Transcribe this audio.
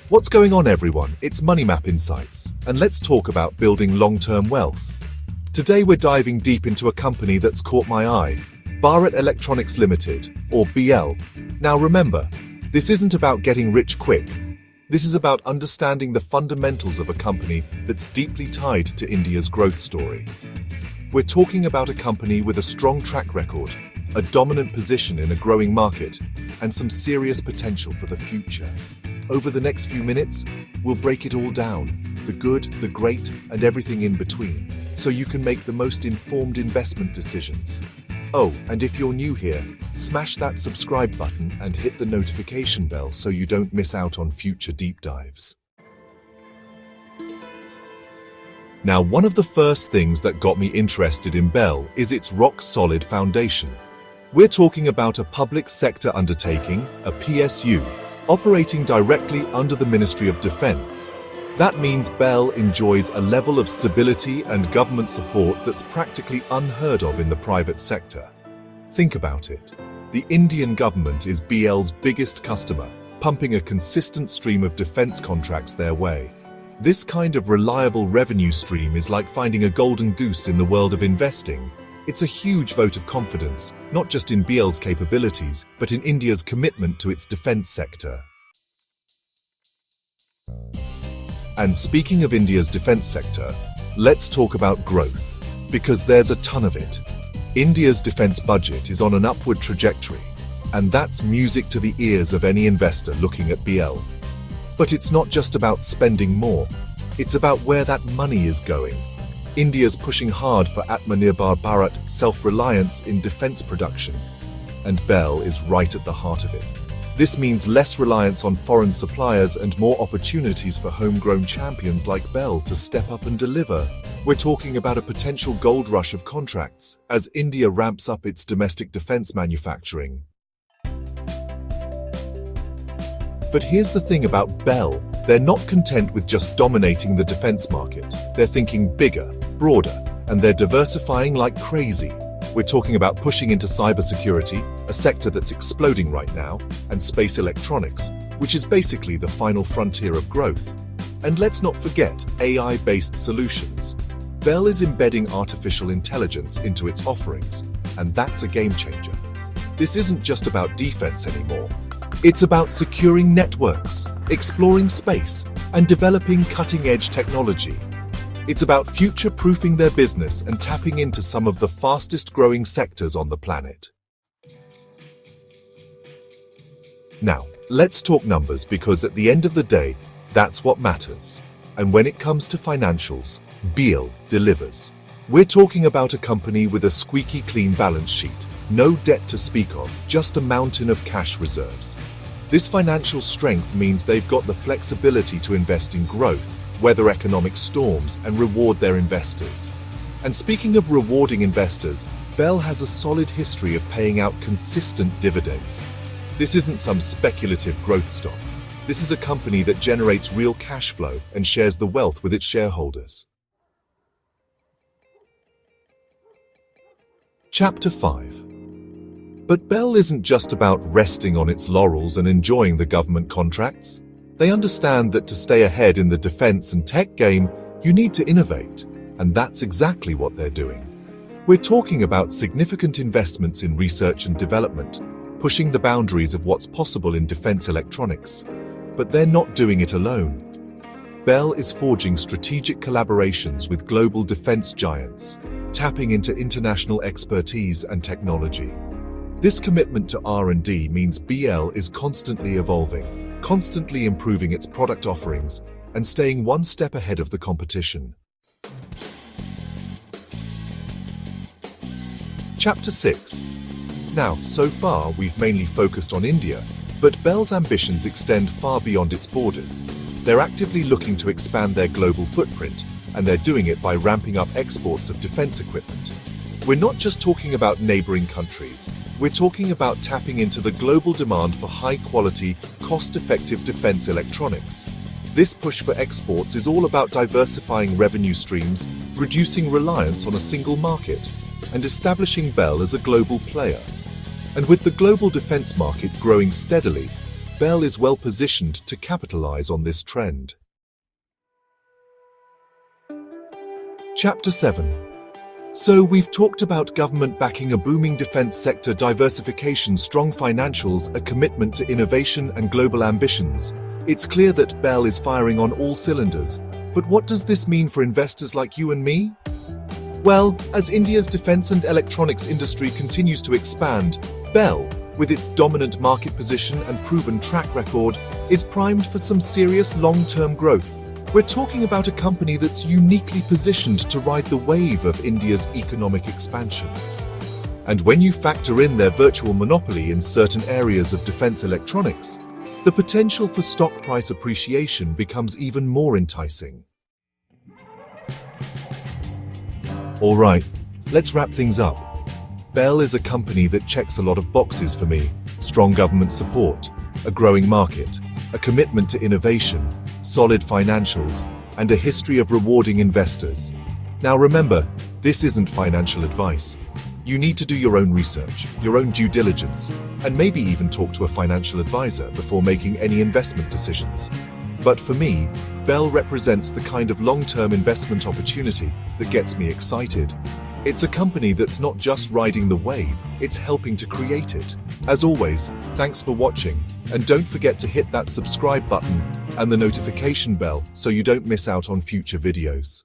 What's going on, everyone? It's MoneyMap Insights, and let's talk about building long-term wealth. Today we're diving deep into a company that's caught my eye, Bharat Electronics Limited, or BEL. Now remember, this isn't about getting rich quick. This is about understanding the fundamentals of a company that's deeply tied to India's growth story. We're talking about a company with a strong track record, a dominant position in a growing market, and some serious potential for the future. Over the next few minutes, we'll break it all down, the good, the great, and everything in between, so you can make the most informed investment decisions. Oh, and if you're new here, smash that subscribe button and hit the notification bell so you don't miss out on future deep dives. Now, one of the first things that got me interested in BEL is its rock-solid foundation. We're talking about a public sector undertaking, a PSU, operating directly under the Ministry of Defense. That means BEL enjoys a level of stability and government support that's practically unheard of in the private sector. Think about it. The Indian government is BEL's biggest customer, pumping a consistent stream of defense contracts their way. This kind of reliable revenue stream is like finding a golden goose in the world of investing. It's a huge vote of confidence, not just in BEL's capabilities, but in India's commitment to its defense sector. And speaking of India's defense sector, let's talk about growth, because there's a ton of it. India's defense budget is on an upward trajectory, and that's music to the ears of any investor looking at BEL. But it's not just about spending more, it's about where that money is going. India's pushing hard for Atmanirbhar Bharat, self-reliance in defense production, and BEL is right at the heart of it. This means less reliance on foreign suppliers and more opportunities for homegrown champions like BEL to step up and deliver. We're talking about a potential gold rush of contracts as India ramps up its domestic defense manufacturing. But here's the thing about BEL. They're not content with just dominating the defense market. They're thinking bigger, broader, and they're diversifying like crazy. We're talking about pushing into cybersecurity, a sector that's exploding right now, and space electronics, which is basically the final frontier of growth. And let's not forget AI-based solutions. BEL is embedding artificial intelligence into its offerings, and that's a game changer. This isn't just about defense anymore. It's about securing networks, exploring space, and developing cutting-edge technology. It's about future-proofing their business and tapping into some of the fastest-growing sectors on the planet. Now, let's talk numbers, because at the end of the day, that's what matters. And when it comes to financials, BEL delivers. We're talking about a company with a squeaky clean balance sheet, no debt to speak of, just a mountain of cash reserves. This financial strength means they've got the flexibility to invest in growth, weather economic storms, and reward their investors. And speaking of rewarding investors, BEL has a solid history of paying out consistent dividends. This isn't some speculative growth stock. This is a company that generates real cash flow and shares the wealth with its shareholders. Chapter 5. But BEL isn't just about resting on its laurels and enjoying the government contracts. They understand that to stay ahead in the defense and tech game, you need to innovate, and that's exactly what they're doing. We're talking about significant investments in research and development, pushing the boundaries of what's possible in defense electronics. But they're not doing it alone. BEL is forging strategic collaborations with global defense giants, tapping into international expertise and technology. This commitment to R&D means BEL is constantly evolving, constantly improving its product offerings, and staying one step ahead of the competition. Chapter 6. Now, so far we've mainly focused on India, but BEL's ambitions extend far beyond its borders. They're actively looking to expand their global footprint, and they're doing it by ramping up exports of defense equipment. We're not just talking about neighboring countries, we're talking about tapping into the global demand for high-quality, cost-effective defense electronics. This push for exports is all about diversifying revenue streams, reducing reliance on a single market, and establishing BEL as a global player. And with the global defense market growing steadily, BEL is well positioned to capitalize on this trend. Chapter 7. So we've talked about government backing a booming defense sector, diversification, strong financials, a commitment to innovation and global ambitions. It's clear that BEL is firing on all cylinders. But what does this mean for investors like you and me? Well, as India's defense and electronics industry continues to expand, BEL, with its dominant market position and proven track record, is primed for some serious long-term growth. We're talking about a company that's uniquely positioned to ride the wave of India's economic expansion. And when you factor in their virtual monopoly in certain areas of defense electronics, the potential for stock price appreciation becomes even more enticing. All right, let's wrap things up. BEL is a company that checks a lot of boxes for me: strong government support, a growing market, a commitment to innovation, solid financials, and a history of rewarding investors. Now remember, this isn't financial advice. You need to do your own research, your own due diligence, and maybe even talk to a financial advisor before making any investment decisions. But for me, BEL represents the kind of long-term investment opportunity that gets me excited. It's a company that's not just riding the wave, it's helping to create it. As always, thanks for watching, and don't forget to hit that subscribe button and the notification bell so you don't miss out on future videos.